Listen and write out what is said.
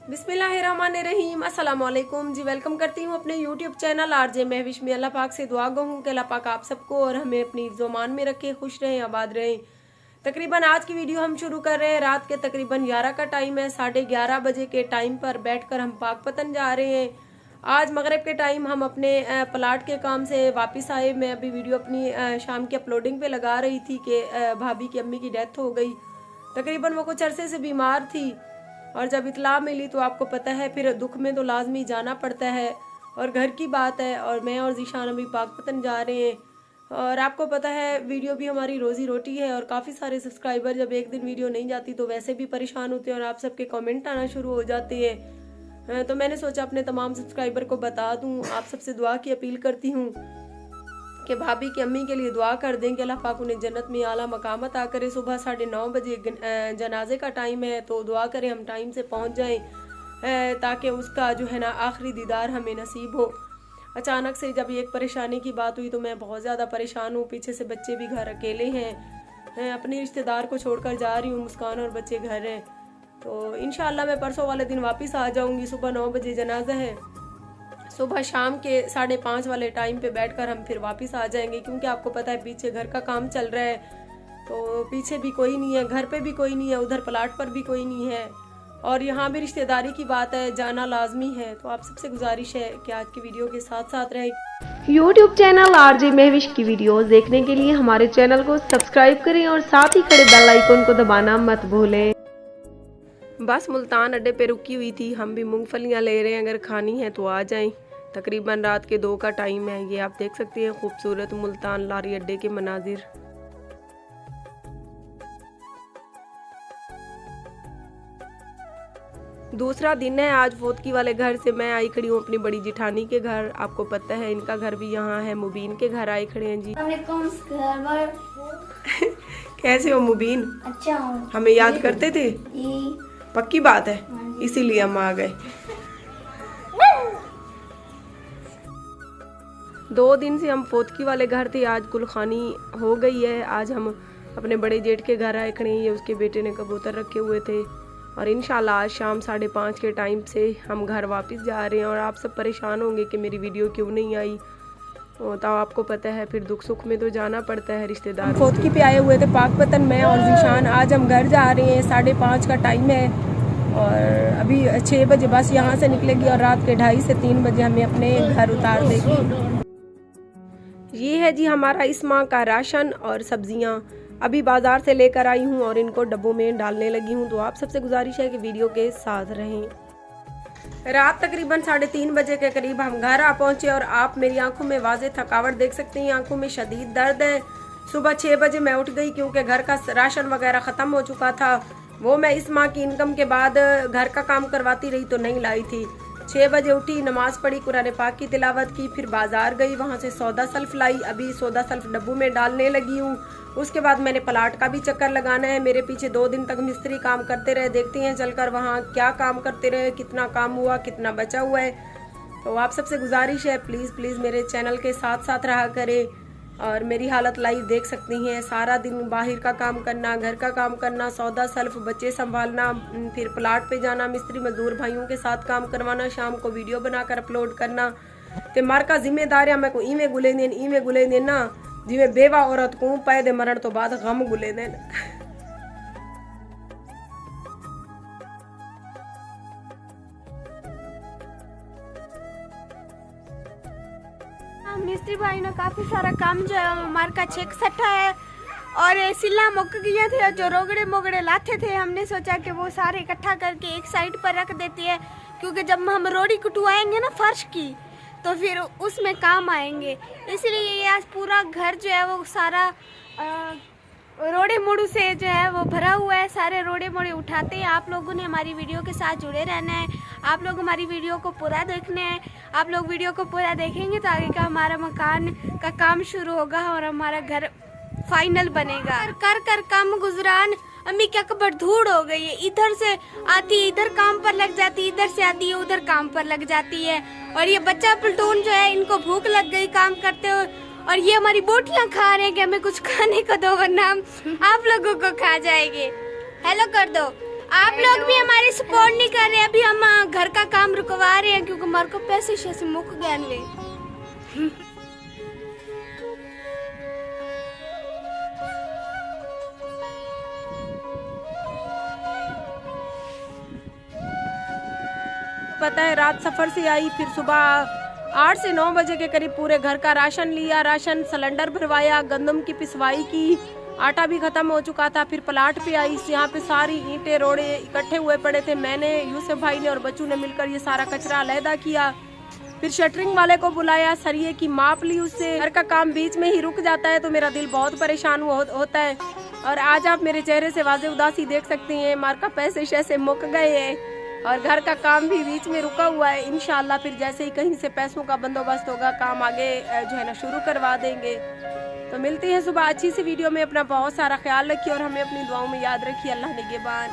बिस्मिल्लाहिर्रहमानिर्रहीम, अस्सलाम वालेकुम जी। वेलकम करती हूँ अपने यूट्यूब चैनल आरजे महविश में। अल्लाह पाक से दुआ गो हूँ कि अल्लाह पाक आप सबको और हमें अपनी ज़ुबान में रखे, खुश रहें, आबाद रहें। तकरीबन आज की वीडियो हम शुरू कर रहे हैं रात के तकरीबन 11 का टाइम है। 11:30 बजे के टाइम पर बैठकर हम पाकपतन जा रहे हैं। आज मगरिब के टाइम हम अपने प्लाट के काम से वापस आए। मैं अभी वीडियो अपनी शाम की अपलोडिंग पे लगा रही थी कि भाभी की अम्मी की डेथ हो गई। तकरीबन वो कुछ अरसे से बीमार थी और जब इतला मिली तो आपको पता है फिर दुख में तो लाजमी जाना पड़ता है। और घर की बात है और मैं और जीशान अभी पाकपतन जा रहे हैं। और आपको पता है वीडियो भी हमारी रोज़ी रोटी है और काफ़ी सारे सब्सक्राइबर जब एक दिन वीडियो नहीं जाती तो वैसे भी परेशान होते हैं और आप सबके कमेंट आना शुरू हो जाते हैं। तो मैंने सोचा अपने तमाम सब्सक्राइबर को बता दूं, आप सबसे दुआ की अपील करती हूँ कि भाभी की अम्मी के लिए दुआ कर दें कि अल्लाह पाक उन्हें जन्नत में आला मकाम अता करे। सुबह 9:30 बजे जनाजे का टाइम है तो दुआ करें हम टाइम से पहुँच जाएं ताकि उसका जो है ना आखिरी दीदार हमें नसीब हो। अचानक से जब एक परेशानी की बात हुई तो मैं बहुत ज़्यादा परेशान हूँ। पीछे से बच्चे भी घर अकेले हैं, अपनी रिश्तेदार को छोड़कर जा रही हूँ, मुस्कान और बच्चे घर हैं। तो इंशाल्लाह मैं परसों वाले दिन वापस आ जाऊँगी। सुबह 9 बजे जनाजा है, सुबह शाम के 5:30 वाले टाइम पे बैठकर हम फिर वापस आ जाएंगे क्योंकि आपको पता है पीछे घर का काम चल रहा है तो पीछे भी कोई नहीं है, घर पे भी कोई नहीं है, उधर प्लाट पर भी कोई नहीं है और यहाँ भी रिश्तेदारी की बात है, जाना लाजमी है। तो आप सबसे गुजारिश है कि आज की वीडियो के साथ साथ रहें। यूट्यूब चैनल आरजे महविश की वीडियोस देखने के लिए हमारे चैनल को सब्सक्राइब करें और साथ ही खड़े बेल आइकन को दबाना मत भूलें। बस मुल्तान अड्डे पे रुकी हुई थी, हम भी मूंगफलियाँ ले रहे हैं, अगर खानी है तो आ जाएं। तकरीबन रात के 2 का टाइम है। ये आप देख सकते हैं खूबसूरत मुल्तान लारी अड्डे के मनाजिर। दूसरा दिन है आज फोतकी वाले घर से मैं आई खड़ी हूँ अपनी बड़ी जिठानी के घर। आपको पता है इनका घर भी यहाँ है। मुबीन के घर आई खड़े हैं जी। कैसे हो मुबीन? अच्छा हूँ। हमें याद करते थे? पक्की बात है, इसीलिए हम आ गए। 2 दिन से हम फोतकी वाले घर थे, आज कुलखानी हो गई है। आज हम अपने बड़े जेठ के घर आए खड़े हैं। ये उसके बेटे ने कबूतर रखे हुए थे और इंशाल्लाह आज शाम 5:30 के टाइम से हम घर वापस जा रहे हैं। और आप सब परेशान होंगे कि मेरी वीडियो क्यों नहीं आई, तो आपको पता है फिर दुख सुख में तो जाना पड़ता है रिश्तेदार। फोतकी पे आए हुए थे पाकपतन में और जीशान। आज हम घर जा रहे हैं, 5:30 का टाइम है और अभी 6 बजे बस यहाँ से निकलेगी और रात के 2:30 से 3 बजे हमें अपने घर उतार देगी। ये है जी हमारा इस माह का राशन और सब्जियाँ अभी बाजार से लेकर आई हूँ और इनको डब्बों में डालने लगी हूँ। तो आप सबसे गुजारिश है कि वीडियो के साथ रहें। रात तकरीबन 3:30 बजे के करीब हम घर आ पहुँचे और आप मेरी आंखों में वाज़े थकावट देख सकते हैं, आंखों में शदीद दर्द है। सुबह 6 बजे मैं उठ गई क्योंकि घर का राशन वगैरह ख़त्म हो चुका था। वो मैं इस माह की इनकम के बाद घर का काम करवाती रही तो नहीं लाई थी। 6 बजे उठी, नमाज पढ़ी, कुरान पाक की तिलावत की, फिर बाजार गई, वहाँ से सौदा सल्फ लाई। अभी सौदा सल्फ डब्बों में डालने लगी हूँ। उसके बाद मैंने प्लाट का भी चक्कर लगाना है। मेरे पीछे 2 दिन तक मिस्त्री काम करते रहे, देखते हैं चलकर वहाँ क्या काम करते रहे, कितना काम हुआ, कितना बचा हुआ है। तो आप सबसे गुजारिश है प्लीज़ प्लीज़ मेरे चैनल के साथ साथ रहा करें। और मेरी हालत लाइव देख सकती हैं, सारा दिन बाहर का काम करना, घर का काम करना, सौदा सल्फ, बच्चे संभालना, फिर प्लाट पे जाना, मिस्त्री मजदूर भाइयों के साथ काम करवाना, शाम को वीडियो बनाकर अपलोड करना। ते मार का जिम्मेदार है मैं को ई में गुले देन ना जिमें बेवा औरत को पैदे मरण तो बाद गम गुले देन। मिस्त्री भाई ने काफी सारा काम जो है हमारे का चेक सट्टा है और सिला मुक गए थे, जो रोगड़े मोगड़े लाते थे हमने सोचा कि वो सारे इकट्ठा करके एक साइड पर रख देते हैं क्योंकि जब हम रोड़ी कुटवाएंगे ना फर्श की तो फिर उसमें काम आएंगे। इसलिए ये आज पूरा घर जो है वो सारा रोड़े मोड़ू से जो है वो भरा हुआ है। सारे रोड़े मोड़े उठाते हैं। आप लोगों ने हमारी वीडियो के साथ जुड़े रहना है, आप लोग हमारी वीडियो को पूरा देखना है। आप लोग वीडियो को पूरा देखेंगे तो आगे का हमारा मकान का काम शुरू होगा और हमारा घर फाइनल बनेगा। कर कर काम गुजरान अम्मी क्या कबर धूड़ हो गई है, इधर से आती है इधर काम पर लग जाती है, इधर से आती है उधर काम पर लग जाती है। और ये बच्चा प्लटून जो है इनको भूख लग गई काम करते हुए और ये हमारी बोटियां खा रहे हैं कि हमें कुछ खाने को दो वरना हम आप लोगों को खा जाएंगे। हेलो कर दो। आप लोग भी हमारी सपोर्ट नहीं कर रहे। अभी हम घर का काम रुकवा रहे हैं क्योंकि हमारे को पैसे शैसे मुक गए वे। पता है रात सफर से आई, फिर सुबह 8 से 9 बजे के करीब पूरे घर का राशन लिया, राशन सिलेंडर भरवाया, गंदम की पिसवाई की, आटा भी खत्म हो चुका था। फिर प्लाट पे आई, यहाँ पे सारी ईंटें रोड़े इकट्ठे हुए पड़े थे। मैंने, यूसुफ भाई ने और बच्चू ने मिलकर ये सारा कचरा अलहदा किया। फिर शटरिंग वाले को बुलाया, सरिये की माप ली उससे। घर का काम बीच में ही रुक जाता है तो मेरा दिल बहुत परेशान होता है। और आज आप मेरे चेहरे से वाज़े उदासी देख सकती हैं। मार का पैसे शैसे मुक गए हैं और घर का काम भी बीच में रुका हुआ है। इंशाल्लाह फिर जैसे ही कहीं से पैसों का बंदोबस्त होगा, काम आगे जो है ना शुरू करवा देंगे। तो मिलती है सुबह अच्छी सी वीडियो में। अपना बहुत सारा ख्याल रखिए और हमें अपनी दुआओं में याद रखिए। अल्लाह निगहबान।